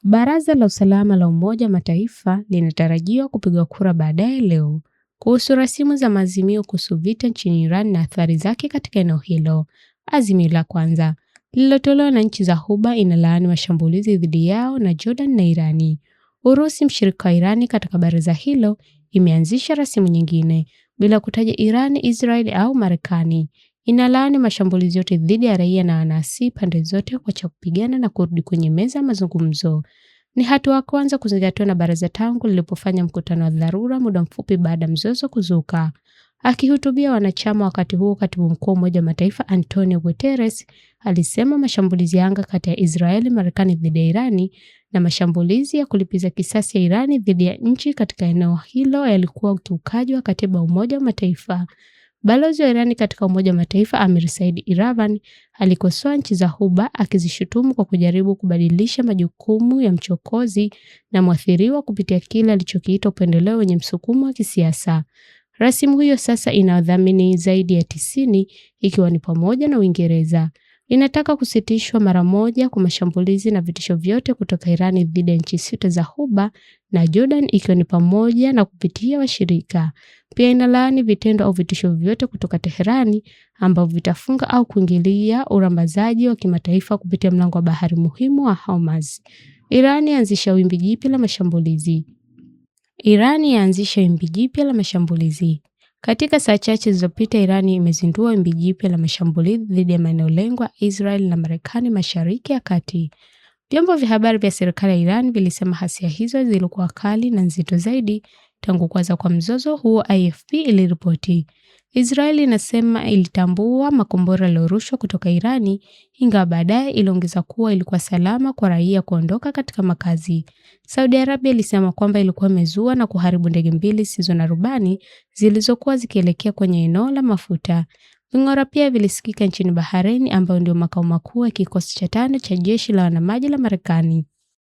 Baraza la Usalama la Umoja wa Mataifa linatarajiwa kupiga kura baadaye leo kuhusu rasimu za maazimio kuhusu vita nchini Iran na athari zake katika eneo hilo. Azimio la kwanza lililotolewa na nchi za Ghuba inalaani mashambulizi dhidi yao na Jordan na Irani. Urusi, mshirika wa Irani katika baraza hilo, imeanzisha rasimu nyingine bila kutaja Irani, Israeli au Marekani. Inalaani mashambulizi yote dhidi ya raia na wanasihi pande zote kuacha kupigana na kurudi kwenye meza ya mazungumzo. Ni hatua ya kwanza kuzingatiwa na baraza tangu lilipofanya mkutano wa dharura muda mfupi baada ya mzozo kuzuka. Akihutubia wanachama wakati huo, katibu mkuu wa Umoja wa Mataifa Antonio Guterres alisema mashambulizi ya anga kati ya Israeli, Marekani dhidi ya Irani na mashambulizi ya kulipiza kisasi ya Irani dhidi ya nchi katika eneo hilo yalikuwa ukiukaji wa katiba ya Umoja wa Mataifa. Balozi wa Irani katika Umoja wa Mataifa Amir Said Iravani alikosoa nchi za Ghuba akizishutumu kwa kujaribu kubadilisha majukumu ya mchokozi na mwathiriwa kupitia kile alichokiita upendeleo wenye msukumo wa kisiasa. Rasimu hiyo sasa ina wadhamini zaidi ya 90 ikiwa ni pamoja na Uingereza. Inataka kusitishwa mara moja kwa mashambulizi na vitisho vyote kutoka Irani dhidi ya nchi sita za Ghuba na Jordan ikiwa ni pamoja na kupitia washirika. Pia inalaani vitendo au vitisho vyote kutoka Teherani ambavyo vitafunga au kuingilia urambazaji wa kimataifa kupitia mlango wa bahari muhimu wa Hormuz. Irani yaanzisha wimbi jipya la mashambulizi. Katika saa chache zilizopita, Irani imezindua wimbi jipya la mashambulizi dhidi ya maeneo lengwa Israel na Marekani Mashariki ya Kati. Vyombo vya habari vya serikali ya Iran vilisema hasia hizo zilikuwa kali na nzito zaidi tangu kuanza kwa mzozo huo, AFP iliripoti. Israeli inasema ilitambua makombora yaliyorushwa kutoka Irani, ingawa baadaye iliongeza kuwa ilikuwa salama kwa raia kuondoka katika makazi. Saudi Arabia ilisema kwamba ilikuwa imezua na kuharibu ndege mbili zisizo na rubani zilizokuwa zikielekea kwenye eneo la mafuta. Ving'ora pia vilisikika nchini Bahrain, ambayo ndio makao makuu ya kikosi cha 5 cha jeshi la wanamaji la Marekani.